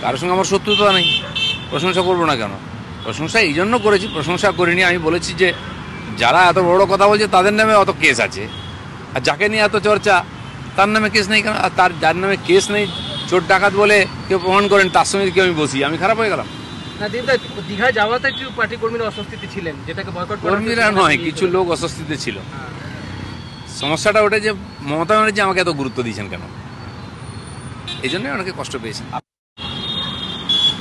কারোর সঙ্গে আমার শত্রুতা নেই, প্রশংসা করবো না কেন? প্রশংসা এই জন্য করেছি, প্রশংসা করিনি। আমি বলেছি যে যারা এত বড় কথা বলছে তাদের নামে অত কেস আছে, আর যাকে নিয়ে এত চর্চা তার নামে কেস নেই কেন? আর তার যার নামে কেস নেই, চোর ডাকাত বলে কেউ প্রমাণ করেন, তার সঙ্গে কেউ আমি বসি, আমি খারাপ হয়ে গেলাম? না দিদা, দীঘায় যাওয়াতে একটু পার্টি কর্মীরা অস্বস্তিতে ছিলেন, যেটাকে বয়কট করা কর্মীরা নয়, কিছু লোক অস্বস্তিতে ছিল। সমস্যাটা ওটা যে মমতা ব্যানার্জি আমাকে এত গুরুত্ব দিয়েছেন কেন, এই জন্যই অনেকে কষ্ট পেয়েছেন।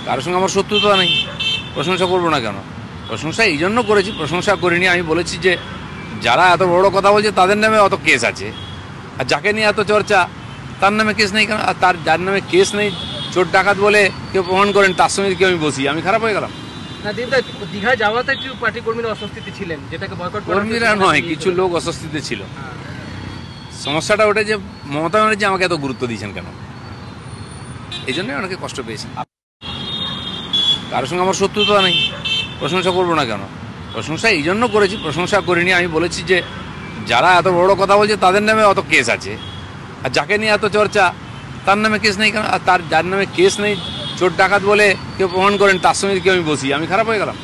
কারোর সঙ্গে আমার শত্রুতা নেই, প্রশংসা করবো না কেন? প্রশংসা এই জন্য করেছি, প্রশংসা করিনি। আমি বলেছি যে যারা এত বড় কথা বলছে তাদের নামে অত কেস আছে, আর যাকে নিয়ে এত চর্চা তার নামে কেস নেই কেন? আর তার যার নামে কেস নেই, চোর ডাকাত বলে কেউ প্রমাণ করেন, তার সঙ্গে কেউ আমি বসি, আমি খারাপ হয়ে গেলাম? না দিদা, দীঘায় যাওয়াতে একটু পার্টি কর্মীরা অস্বস্তিতে ছিলেন, যেটাকে বয়কট করা কর্মীরা নয়, কিছু লোক অস্বস্তিতে ছিল। সমস্যাটা ওটা যে মমতা ব্যানার্জি আমাকে এত গুরুত্ব দিয়েছেন কেন, এই জন্যই অনেকে কষ্ট পেয়েছেন। কারোর সঙ্গে আমার শত্রুতা নেই, প্রশংসা করবো না কেন? প্রশংসা এই জন্য করেছি, প্রশংসা করিনি। আমি বলেছি যে যারা এত বড় কথা বলছে তাদের নামে অত কেস আছে, আর যাকে নিয়ে এত চর্চা তার নামে কেস নেই কেন? আর তার যার নামে কেস নেই, চোর ডাকাত বলে কেউ প্রমাণ করেন, তার সঙ্গে কেউ আমি বসি, আমি খারাপ হয়ে গেলাম?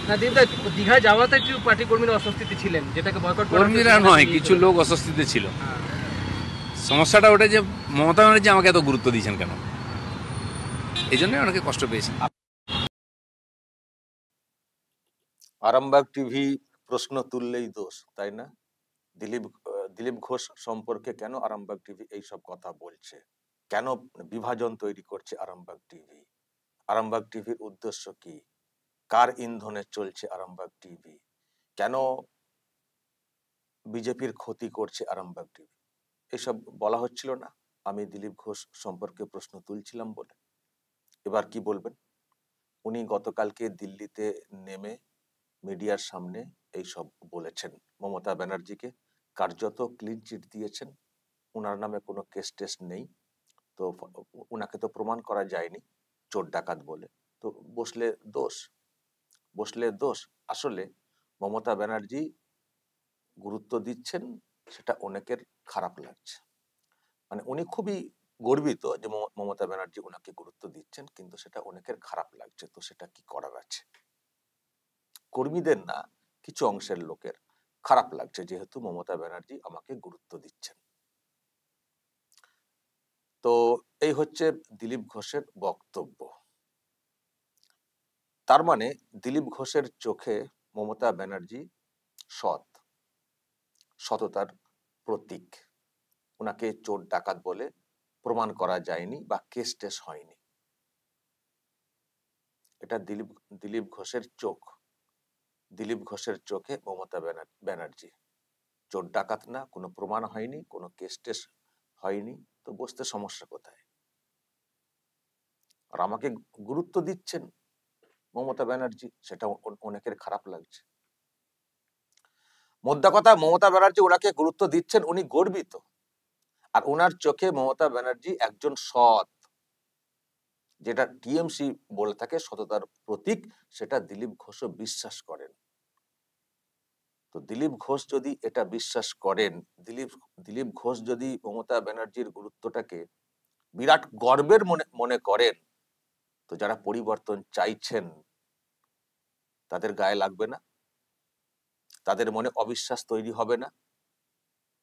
না দিদা, দীঘায় যাওয়াতে একটু পার্টি কর্মীরা অস্বস্তিতে ছিলেন, যেটাকে বয়কট করা কর্মীরা নয়, কিছু লোক অস্বস্তিতে ছিল। সমস্যাটা ওটা যে মমতা ব্যানার্জি আমাকে এত গুরুত্ব দিয়েছেন কেন, এই জন্যই অনেকে কষ্ট পেয়েছেন। আরামবাগ টিভি প্রশ্ন তুললেই দোষ, তাই না? দিলীপ ঘোষ সম্পর্কে কেন আরামবাগ টিভি এইসব কথা বলছে? কেন বিভাজন তৈরি করছে আরামবাগ টিভি? আরামবাগ টিভির উদ্দেশ্য কি? কার ইন্ধনে চলছে আরামবাগ টিভি? কেন বিজেপির ক্ষতি করছে আরামবাগ টিভি? এসব বলা হচ্ছিল না আমি দিলীপ ঘোষ সম্পর্কে প্রশ্ন তুলছিলাম বলে? এবার কি বলবেন? উনি গতকালকে দিল্লিতে নেমে মিডিয়ার সামনে এইসব বলেছেন, মমতা ব্যানার্জিকে কার্যত ক্লিন চিট দিয়েছেন। উনার নামে কোনো কেস টেস্ট নেই, তো উনাকে তো প্রমাণ করা যায়নি চোর ডাকাত বলে, তো বসলে দোষ। আসলে মমতা ব্যানার্জি গুরুত্ব দিচ্ছেন, সেটা অনেকের খারাপ লাগছে। মানে উনি খুবই গর্বিত যে মমতা ব্যানার্জি ওনাকে গুরুত্ব দিচ্ছেন, কিন্তু সেটা অনেকের খারাপ লাগছে। তো সেটা কি করার আছে? কর্মীদের না, কিছু অংশের লোকের খারাপ লাগছে, যেহেতু মমতা ব্যানার্জি আমাকে গুরুত্ব দিচ্ছেন। তো এই হচ্ছে দিলীপ ঘোষের বক্তব্য। তার মানে দিলীপ ঘোষের চোখে মমতা ব্যানার্জি সততার প্রতীক। ওনাকে চোর ডাকাত বলে প্রমাণ করা যায়নি বা কেস টেস হয়নি। এটা দিলীপ ঘোষের চোখ। দিলীপ ঘোষের চোখে মমতা ব্যানার্জি চোর ডাকাত না, কোনো প্রমাণ হয়নি, কোনো কেস টেস হয়নি, তো বসতে সমস্যা কোথায়? আর আমাকে গুরুত্ব দিচ্ছেন মমতা ব্যানার্জি, সেটা অনেকের খারাপ লাগছে। মোদ্দা কথা, মমতা ব্যানার্জি ওনাকে গুরুত্ব দিচ্ছেন, উনি গর্বিত। আর ওনার চোখে মমতা ব্যানার্জি একজন সৎ, যেটা টিএমসি বলে থাকে সততার প্রতীক, সেটা দিলীপ ঘোষও বিশ্বাস করেন। তো দিলীপ ঘোষ যদি এটা বিশ্বাস করেন, দিলীপ ঘোষ যদি মমতা ব্যানার্জির গুরুত্বটাকে বিরাট গর্বের মনে করেন, তো যারা পরিবর্তন চাইছেন তাদের গায়ে লাগবে না? তাদের মনে অবিশ্বাস তৈরি হবে না?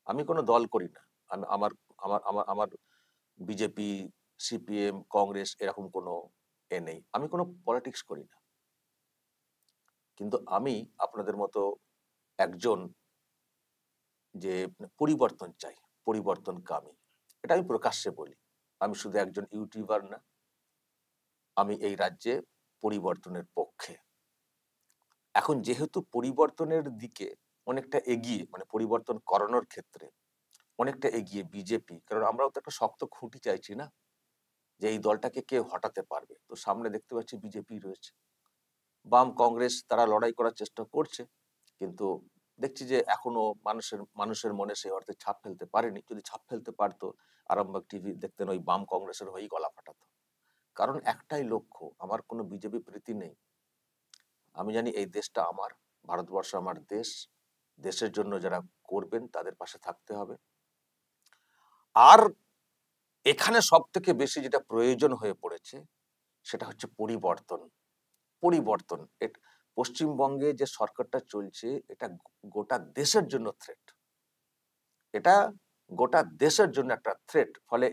আমি কোনো দল করি না, আমি আমার আমার আমার আমার বিজেপি, সিপিএম, কংগ্রেস এরকম কোনো নেই, আমি কোনো পলিটিক্স করি না। কিন্তু আমি আপনাদের মতো একজন যে পরিবর্তন চাই, পরিবর্তনকামী, এটা আমি প্রকাশ্যে বলি। আমি শুধু একজন ইউটিউবার না, আমি এই রাজ্যে পরিবর্তনের পক্ষে। এখন যেহেতু পরিবর্তনের দিকে অনেকটা এগিয়ে, মানে পরিবর্তন করানোর ক্ষেত্রে অনেকটা এগিয়ে বিজেপি, কারণ আমরাও তো একটা শক্ত খুঁটি চাইছি না যে এই দলটাকে কে হটাতে পারবে। তো সামনে দেখতে পাচ্ছি বিজেপি রয়েছে, বাম কংগ্রেস তারা লড়াই করার চেষ্টা করছে, কিন্তু দেখছি যে এখনো মানুষের মনে সেই অর্থে ছাপ ফেলতে পারেনি। যদি ছাপ ফেলতে পারতো, আরামবাগ টিভি দেখতেন ওই বাম কংগ্রেসের হয়েই গলা ফাটাতো। কারণ একটাই লক্ষ্য, আমার কোনো বিজেপি প্রীতি নেই। আমি জানি এই দেশটা আমার, ভারতবর্ষ আমার দেশ, দেশের জন্য যারা করবেন তাদের পাশে থাকতে হবে। আর এখানে সব থেকে বেশি যেটা প্রয়োজন হয়ে পড়েছে, সেটা হচ্ছে পরিবর্তন। পরিবর্তন পশ্চিমবঙ্গে যে সরকারটা চলছে এটা গোটা দেশের জন্য থ্রেট, এটা গোটা দেশের জন্য একটা থ্রেট। ফলে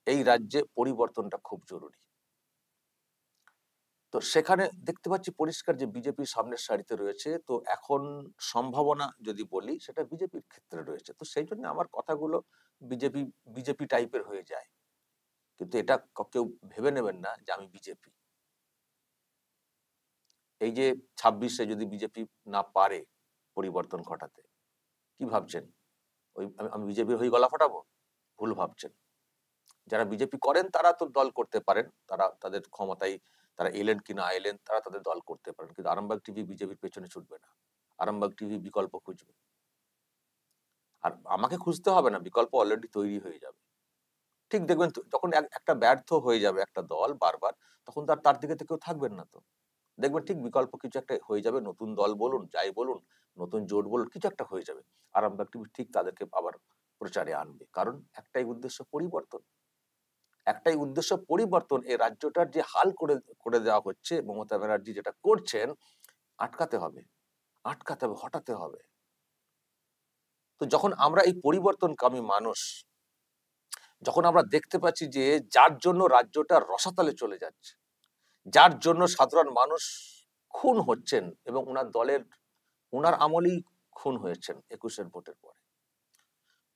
এই রাজ্যে পরিবর্তনটা খুব জরুরি। তো সেখানে দেখতে পাচ্ছি পরিষ্কার যে বিজেপি সামনের সারিতে রয়েছে। তো এখন সম্ভাবনা যদি বলি সেটা বিজেপির ক্ষেত্রে রয়েছে। তো সেই জন্য আমার কথাগুলো বিজেপি বিজেপি টাইপের হয়ে যায়। কিন্তু এটা কেউ ভেবে নেবেন না যে আমি বিজেপি। এই যে 26-এ যদি বিজেপি না পারে পরিবর্তন ঘটাতে, কি ভাবছেন? ওই আমি বিজেপির হয়ে গলা ফাটাবো? ভুল ভাবছেন। যারা বিজেপি করেন তারা তো দল করতে পারেন, তারা তাদের ক্ষমতায় তারা এলেন কি না এলেন তারা তাদের দল করতে পারেন, কিন্তু আরামবাগ টিভি বিজেপির পেছনে ছুটবে না। আরামবাগ টিভি বিকল্প খুঁজবে, আর আমাকে খুঁজতে হবে না, বিকল্প অলরেডি তৈরি হয়ে যাবে। ঠিক দেখবেন তো, যখন একটা ব্যর্থ হয়ে যাবে একটা দল বারবার, তখন তার দিকে তো কেউ থাকবেন না। তো দেখবেন ঠিক বিকল্প কিছু একটা হয়ে যাবে, নতুন দল বলুন যাই বলুন, নতুন জোট বলুন, কিছু একটা হয়ে যাবে। আরামবাগ টিভি ঠিক তাদেরকে আবার প্রচারে আনবে, কারণ একটাই উদ্দেশ্য পরিবর্তন। একটাই উদ্দেশ্য পরিবর্তন। এই রাজ্যটার যে হাল করে করে দেওয়া হচ্ছে, মমতা ব্যানার্জি যেটা করছেন, আটকাতে হবে, আটকাতে হবে, হটাতে হবে। তো যখন আমরা এই পরিবর্তনকামী মানুষ, যখন আমরা দেখতে পাচ্ছি যে যার জন্য রাজ্যটা রসাতলে চলে যাচ্ছে, যার জন্য সাধারণ মানুষ খুন হচ্ছেন, এবং ওনার দলের ওনার আমলেই খুন হয়েছেন 21-এর ভোটের পরে,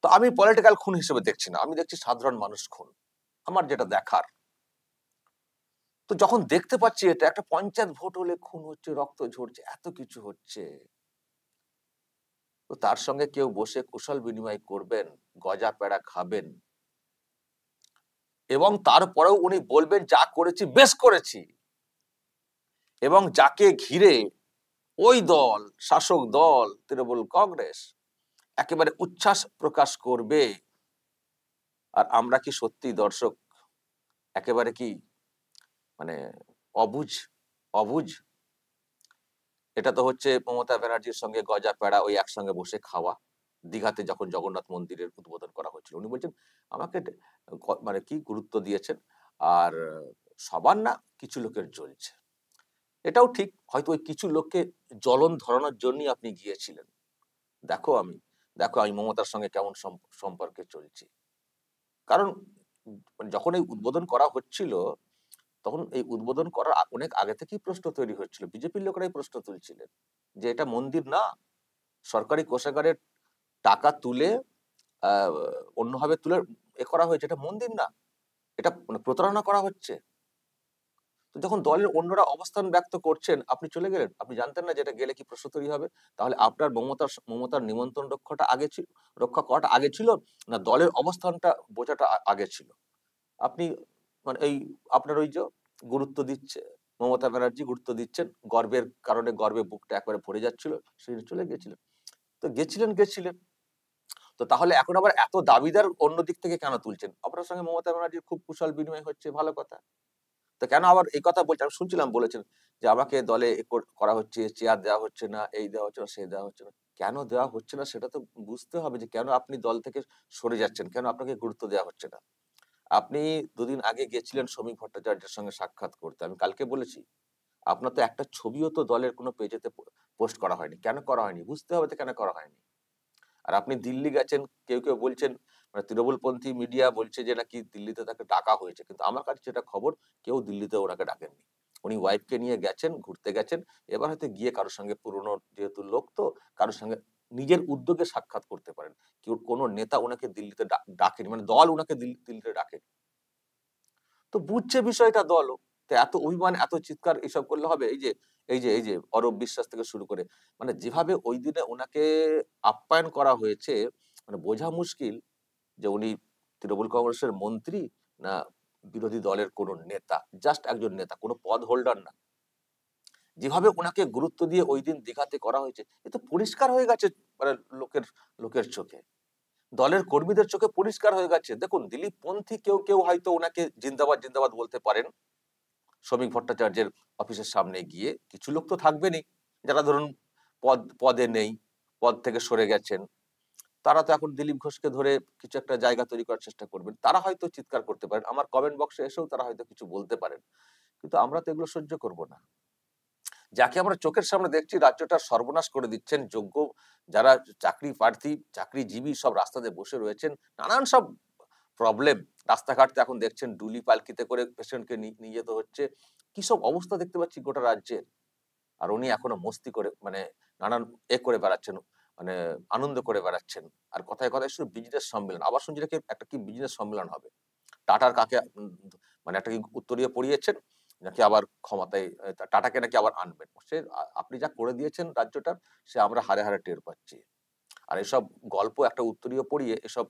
তো আমি পলিটিক্যাল খুন হিসেবে দেখছি না, আমি দেখছি সাধারণ মানুষ খুন, আমার যেটা দেখার। তো যখন দেখতে পাচ্ছি এটা একটা পঞ্চায়েত ভোট হলে খুন হচ্ছে, রক্ত ঝরছে, এত কিছু হচ্ছে, তো তার সঙ্গে কেউ বসে কুশল বিনিময় করবেন, গজা পেড়া খাবেন, এবং তারপরেও উনি বলবেন যা করেছি বেশ করেছি, এবং যাকে ঘিরে ওই দল, শাসক দল তৃণমূল কংগ্রেস একেবারে উচ্ছ্বাস প্রকাশ করবে। আর আমরা কি সত্যি দর্শক একেবারে কি মানে অবুঝ অবুঝ? এটা তো হচ্ছে মমতা ব্যানার্জির সঙ্গে গজা পেড়া ওই একসঙ্গে বসে খাওয়া। দীঘাতে যখন জগন্নাথ মন্দিরের উদ্বোধন করা হয়েছিল, উনি বলছেন আমাকে মানে কি গুরুত্ব দিয়েছেন, আর সবার না কিছু লোকের জ্বলছে। এটাও ঠিক, হয়তো ওই কিছু লোককে জ্বলন ধরানোর জন্যই আপনি গিয়েছিলেন। দেখো আমি মমতার সঙ্গে কেমন সম্পর্কে চলছি। কারণ যখন এই উদ্বোধন করা হচ্ছিল, তখন এই উদ্বোধন করার অনেক আগে থেকেই প্রশ্ন তৈরি হচ্ছিল, বিজেপির লোকেরাই প্রশ্ন তুলছিলেন যে এটা মন্দির না, সরকারি কোষাগারের টাকা তুলে আহ অন্যভাবে তুলে করা হয়েছে, এটা মন্দির না, এটা মানে প্রতারণা করা হচ্ছে। তো যখন দলের অন্যরা অবস্থান ব্যক্ত করছেন, আপনি চলে গেলেন, আপনি জানতেন না যেটা গেলে কি প্রশ্ন তৈরি হবে? তাহলে আপনার মমতার নিমন্ত্রণ রক্ষা করাটা আগে ছিল, না দলের অবস্থানটা বোঝাটা আগে ছিল? আপনি মানে এই আপনার ওই যে গুরুত্ব দিচ্ছে, মমতা ব্যানার্জি গুরুত্ব দিচ্ছেন, গর্বের কারণে গর্বে বুকটা একবারে ভরে যাচ্ছিল, সেই চলে গেছিলেন। তো গেছিলেন। তো তাহলে এখন আবার এত দাবিদার অন্য দিক থেকে কেন তুলছেন? আপনার সঙ্গে মমতা ব্যানার্জির খুব কুশল বিনিময় হচ্ছে, ভালো কথা। তো কেন আবার এই কথা বলছেন? আমি শুনছিলাম বলেছেন যে আমাকে দলে করা হচ্ছে, চেয়ার দেওয়া হচ্ছে না, এই দেওয়া হচ্ছে না, সেই দেওয়া হচ্ছে না। কেন দেওয়া হচ্ছে না সেটা তো বুঝতে হবে, যে কেন আপনি দল থেকে সরে যাচ্ছেন, কেন আপনাকে গুরুত্ব দেওয়া হচ্ছে না। আপনি দুদিন আগে গেছিলেন শ্রমিক ভট্টাচার্যের সঙ্গে সাক্ষাৎ করতে, আমি কালকে বলেছি আপনার তো একটা ছবিও তো দলের কোনো পেজেতে পোস্ট করা হয়নি। কেন করা হয়নি? বুঝতে হবে তো কেন করা হয়নি। আর আপনি দিল্লি গেছেন, কেউ বলছেন মানে তৃণমূলপন্থী মিডিয়া বলছে যে নাকি দিল্লিতে তাকে ডাকা হয়েছে, কিন্তু আমার কাছে যেটা খবর, কেউ দিল্লিতে ওনাকে ডাকেননি। উনি ওয়াইফকে নিয়ে গেছেন, ঘুরতে গেছেন। এবার হয়তো গিয়ে কারোর সঙ্গে, পুরনো যেহেতু লোক, তো কারোর সঙ্গে নিজের উদ্যোগে সাক্ষাৎ করতে পারেন। কেউ কোনো নেতা ওনাকে দিল্লিতে ডাকেনি, মানে দল ওনাকে দিল্লিতে ডাকেনি। তো বুঝছে বিষয়টা দলও। তো এত অভিমান, এত চিৎকার এসব করলে হবে? এই যে অরূপ বিশ্বাস থেকে শুরু করে, মানে যেভাবে ওই দিনে ওনাকে আপ্যায়ন করা হয়েছে, মানে বোঝা মুশকিল যে উনি তৃণমূল কংগ্রেসের মন্ত্রী, না বিরোধী দলের কোন নেতা, জাস্ট একজন নেতা, কোনো পদ হোল্ডার না। যেভাবে ওনাকে গুরুত্ব দিয়ে ওই দিন দীঘাতে করা হয়েছে, এ তো পরিষ্কার হয়ে গেছে, মানে লোকের চোখে, দলের কর্মীদের চোখে পরিষ্কার হয়ে গেছে। দেখুন, দিলীপ পন্থী কেউ হয়তো ওনাকে জিন্দাবাদ জিন্দাবাদ বলতে পারেন শ্রমিক ভট্টাচার্যের অফিসের সামনে গিয়ে, কিছু লোক তো থাকবেনই যারা ধরুন পদে নেই, পদ থেকে সরে গেছেন, তারা তো এখন দিলীপ ঘোষকে ধরে কিছু একটা জায়গা তৈরি করার চেষ্টা করবেন, তারা হয়তো চিৎকার করতে পারেন, আমার কমেন্ট বক্সে এসেও তারা হয়তো কিছু বলতে পারেন। কিন্তু আমরা তো এগুলো সহ্য করব না। যাকে আমরা চোখের সামনে দেখছি রাজ্যটা সর্বনাশ করে দিচ্ছেন, যোগ্য যারা চাকরি প্রার্থী, চাকরিজীবী সব রাস্তাতে বসে রয়েছেন, নানান সব প্রবলেম। রাস্তাঘাট এখন দেখছেন ডুলি পালকিতে করে পেশেন্টকে নিয়ে যেতে হচ্ছে। কি সব অবস্থা দেখতে পাচ্ছি গোটা রাজ্যের। আর উনি এখনো মস্তি করে, মানে নানান করে বেড়াচ্ছেন, মানে আনন্দ করে বেড়াচ্ছেন। আর কথায় কথায় শুধু বিজনেস সম্মেলন। আবার শুনছি নাকি একটা কি বিজনেস সম্মেলন হবে। টাটার কাকে মানে একটা কি উত্তরীয় পড়িয়েছেন নাকি আবার ক্ষমতায় টাটাকে নাকি আবার আনবেন। সে আপনি যা করে দিয়েছেন রাজ্যটার, সে আমরা হারে হারে টের পাচ্ছি। আর এসব গল্প একটা উত্তরীয় পড়িয়ে এসব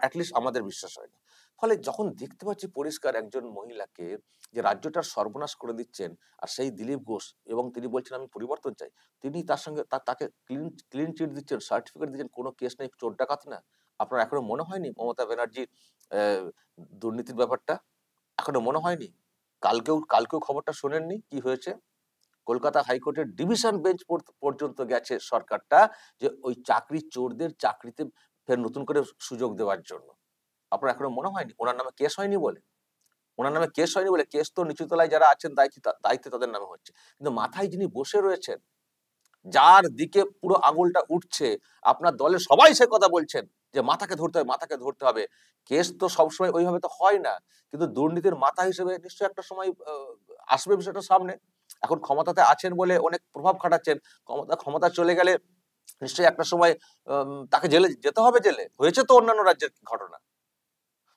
অ্যাটলিস্ট আমাদের বিশ্বাস হয় না। ফলে যখন দেখতে পাচ্ছি পরিষ্কার একজন মহিলাকে যে রাজ্যটার সর্বনাশ করে দিচ্ছেন, আর সেই দিলীপ ঘোষ, এবং তিনি বলছেন আমি পরিবর্তন চাই, তিনি তার সঙ্গে তাকে ক্লিন চিট দিচ্ছেন, সার্টিফিকেট দিচ্ছেন, কোনো কেস নেই, চোর ডাকাত না। আপনার এখনো মনে হয়নি মমতা ব্যানার্জির দুর্নীতির ব্যাপারটা এখনো মনে হয়নি? কালকেও খবরটা শোনেননি কি হয়েছে? কলকাতা হাইকোর্টের ডিভিশন বেঞ্চ পর্যন্ত গেছে সরকারটা, যে ওই চাকরি চোরদের চাকরিতে ফের নতুন করে সুযোগ দেওয়ার জন্য। আপনার এখনো মনে হয়নি ওনার নামে কেস হয়নি বলে? ওনার নামে কেস হয়নি বলে, কেস তো নিচুতলায় যারা আছেন দায়িত্বে তাদের নামে হচ্ছে, কিন্তু মাথায় যিনি বসে রয়েছেন, যার দিকে পুরো আঙুলটা উঠছে, আপনার দলের সবাই সে কথা বলছেন যে মাথাকে ধরতে হবে, মাথাকে ধরতে হবে। কেস তো সবসময় ওইভাবে তো হয় না, কিন্তু দুর্নীতির মাথা হিসেবে নিশ্চয়ই একটা সময় আসবে বিষয়টা সামনে। এখন ক্ষমতাতে আছেন বলে অনেক প্রভাব খাটাচ্ছেন, ক্ষমতা চলে গেলে নিশ্চয়ই একটা সময় তাকে জেলে যেতে হবে। জেলে হয়েছে তো অন্যান্য রাজ্যের ঘটনা।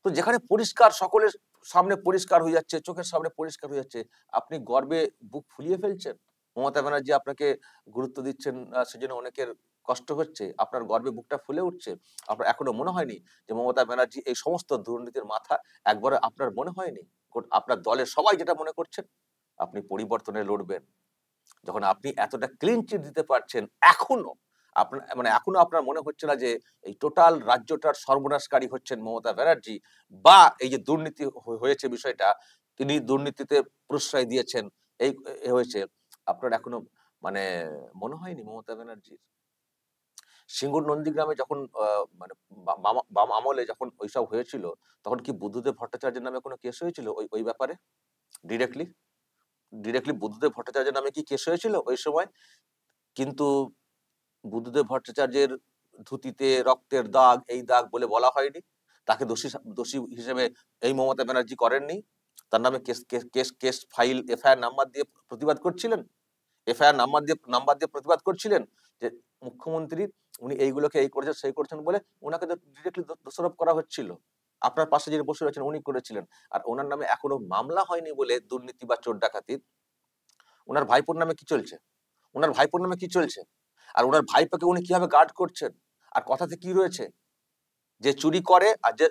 তো যেখানে পরিষ্কার, সকলের সামনে পরিষ্কার হয়ে যাচ্ছে, চোখের সামনে পরিষ্কার হয়ে যাচ্ছে, আপনি গর্বে বুক ফুলিয়ে ফেলছেন। মমতা ব্যানার্জি আপনাকে গুরুত্ব দিচ্ছেন, সেজন্য অনেকের কষ্ট হচ্ছে, আপনার গর্বে বুকটা ফুলে উঠছে। আপনার এখনো মনে হয়নি যে মমতা ব্যানার্জি এই সমস্ত দুর্নীতির মাথা? একবারে আপনার মনে হয়নি আপনার দলের সবাই যেটা মনে করছেন, আপনি পরিবর্তনে লড়বেন? যখন আপনি এতটা ক্লিন চিট দিতে পারছেন, এখনো আপনার মানে এখনো আপনার মনে হচ্ছে না যে এই টোটাল রাজ্যটার সর্বনাশকারী হচ্ছেন মমতা ব্যানার্জি, বা এই যে দুর্নীতি হয়েছে বিষয়টা, তিনি দুর্নীতিতে প্রশ্রয় দিয়েছেন, এই হয়েছে, আপনার এখনো মানে মনে হয়নি মমতা ব্যানার্জির? সিঙ্গুর নন্দীগ্রামে যখন মানে বাম আমলে যখন ওইসব হয়েছিল, তখন কি বুদ্ধদেব ভট্টাচার্যের নামে কোনো কেস হয়েছিল ওই ওই ব্যাপারে? ডিরেক্টলি ডিরেক্টলি বুদ্ধদেব ভট্টাচার্যের নামে কি কেস হয়েছিল ওই সময়? কিন্তু বুদ্ধদেব ভট্টাচার্যের ধুতিতে রক্তের দাগ, এই দাগ বলে বলা হয়নি। তাকে দোষী হিসেবে এই মমতা ব্যানার্জি করেননি। তার নামে কেস ফাইল, এফআইআর নাম্বার দিয়ে প্রতিবাদ করছিলেন। এফআইআর নাম্বার দিয়ে প্রতিবাদ করছিলেন যে মুখ্যমন্ত্রী উনি এইগুলোকে এই করেছেন, সেই করেছেন বলে ওনাকে ডিরেক্টলি দোষারোপ করা হচ্ছিল। আপনার পাশে যিনি বসে রয়েছেন উনি করেছিলেন। আর ওনার নামে এখনো মামলা হয়নি বলে, দুর্নীতি বা চোর ডাকাতির। ওনার ভাইপোর নামে কি চলছে? ওনার ভাইপোর নামে কি চলছে? আর ওনার ভাইপোকে উনি কিভাবে গার্ড করছেন? আর কথাতে কি রয়েছে? যে চুরি করে আর যে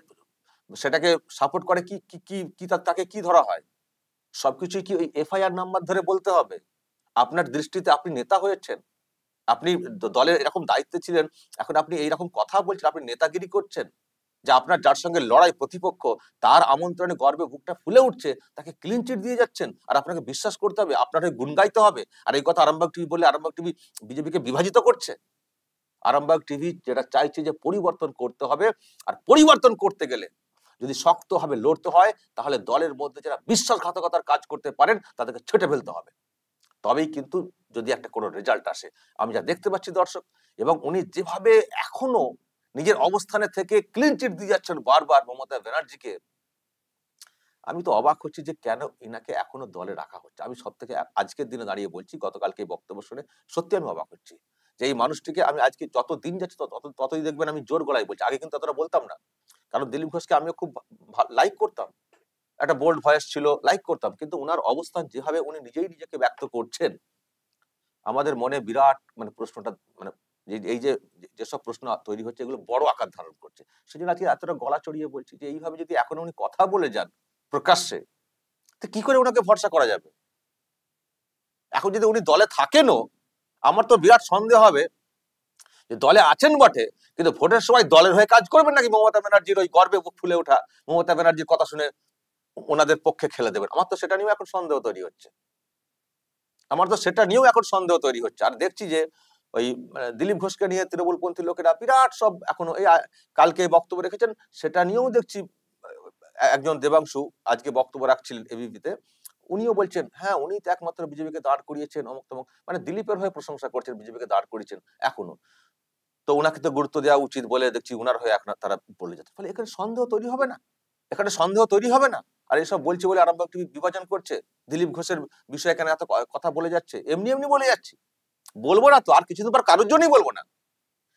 সেটাকে সাপোর্ট করে, কি কি কি কি তাকে কি ধরা হয়? সবকিছুই কি ওই এফআইআর নাম্বার ধরে বলতে হবে? আপনার দৃষ্টিতে আপনি নেতা হয়েছেন, আপনি দলের এরকম দায়িত্বে ছিলেন, এখন আপনি এইরকম কথা বলছেন, আপনি নেতাগিরি করছেন, যে আপনার যার সঙ্গে লড়াই প্রতিপক্ষ, তার আমন্ত্রণে গর্বে বুকটা ফুলে উঠছে, তাকে ক্লিন চিট দিয়ে যাচ্ছেন, আর আপনাকে বিশ্বাস করতে হবে, আপনার গুণ গাইতে হবে। আর এই কথা আরামবাগ টিভি বলে আরামবাগ টিভি বিজেপিকে বিভাজিত করছে। আরামবাগ টিভি যেটা চাইছে যে পরিবর্তন করতে হবে, আর পরিবর্তন করতে গেলে যদি শক্তভাবে লড়তে হয়, তাহলে দলের মধ্যে যারা বিশ্বাসঘাতকতার কাজ করতে পারেন তাদেরকে ছেঁটে ফেলতে হবে। তবেই কিন্তু যদি একটা কোনো রেজাল্ট আসে। আমি যা দেখতে পাচ্ছি দর্শক, এবং উনি যেভাবে এখনো নিজের অবস্থানে থেকে ক্লিন চিট দিয়ে যাচ্ছেন বারবার মমতা ব্যানার্জিকে, আমি তো অবাক হচ্ছি যে কেন এনাকে এখনো দলে রাখা হচ্ছে। আমি সব থেকে আজকের দিনে দাঁড়িয়ে বলছি, গতকালকে এই বক্তব্য শুনে সত্যি আমি অবাক হচ্ছি যে এই মানুষটিকে আমি আজকে যত দিন যাচ্ছে ততই দেখবেন আমি জোর গলায় বলছি। আগে কিন্তু এতটা বলতাম না, কারণ দিলীপ ঘোষকে আমিও খুব লাইক করতাম, একটা বোল্ড ভয়েস ছিল, লাইক করতাম, কিন্তু ওনার অবস্থান যেভাবে উনি নিজেই নিজেকে ব্যক্ত করছেন, আমাদের মনে বিরাট মানে প্রশ্নটা, মানে এই যে যেসব প্রশ্ন তৈরি হচ্ছে, এগুলো বড় আকার ধারণ করছে। সেজন্য আজকে এতটা গলা চড়িয়ে বলছি যে এইভাবে যদি এখন উনি কথা বলে যান প্রকাশ্যে, তো কি করে ওনাকে ভরসা করা যাবে? এখন যদি উনি দলে থাকেনও, আমার তো বিরাট সন্দেহ হবে যে দলে আছেন বটে, কিন্তু ভোটের সময় দলের হয়ে কাজ করবেন নাকি মমতা ব্যানার্জির ওই গর্বে বুক ফুলে ওঠা মমতা ব্যানার্জির কথা শুনে ওনাদের পক্ষে খেলে দেবেন। আমার তো সেটা নিয়েও এখন সন্দেহ তৈরি হচ্ছে। আর দেখছি যে ওই দিলীপ ঘোষকে নিয়ে তৃণমূলপন্থী লোকেরা বিরাট সব এখনো এই কালকে বক্তব্য রেখেছেন, সেটা নিয়েও দেখছি একজন দেবাংশু আজকে বক্তব্য রাখছিলেন এবিপিতে, উনিও বলছেন হ্যাঁ উনি তো একমাত্র বিজেপিকে দাঁড় করিয়েছেন, অমুক তমুক, মানে দিলীপের হয়ে প্রশংসা করছেন, বিজেপিকে দাঁড় করিয়েছেন এখনো, তো ওনাকে তো গুরুত্ব দেওয়া উচিত বলে দেখছি উনার হয়ে এখন তারা বলে যাচ্ছে। ফলে এখানে সন্দেহ তৈরি হবে না, এখানে সন্দেহ তৈরি হবে না। আর এসব বলছে বলে আরামবাগ টিভি বিভাজন করছে, দিলীপ ঘোষের বিষয়ে এখানে এত কথা বলে যাচ্ছে, এমনি এমনি বলে যাচ্ছে, বলবো না তো, আর কিছুদিন পর কারোর জন্যই বলবো না।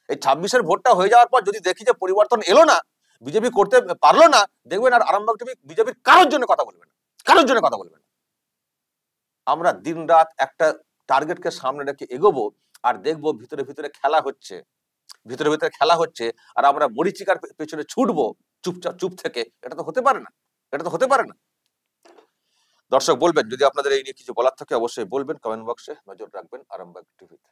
এই 26-এর ভোটটা হয়ে যাওয়ার পর যদি দেখি যে পরিবর্তন এলো না, বিজেপি করতে পারলো না, দেখবেন আর আরামবাগ টিভি বিজেপির কারোর জন্য কথা বলবে না, কারোর জন্য কথা বলবে না। আমরা দিন রাত একটা টার্গেটকে সামনে রেখে এগোবো, আর দেখবো ভিতরে ভিতরে খেলা হচ্ছে, ভিতরে ভিতরে খেলা হচ্ছে, আর আমরা মরিচিকার পেছনে ছুটবো চুপচাপ চুপ থেকে, এটা তো হতে পারে না, এটা তো হতে পারে না। দর্শক বলবেন যদি আপনাদের এই নিয়ে কিছু বলার থাকে অবশ্যই বলবেন, কমেন্ট বক্সে নজর রাখবেন আরামবাগ টিভিতে।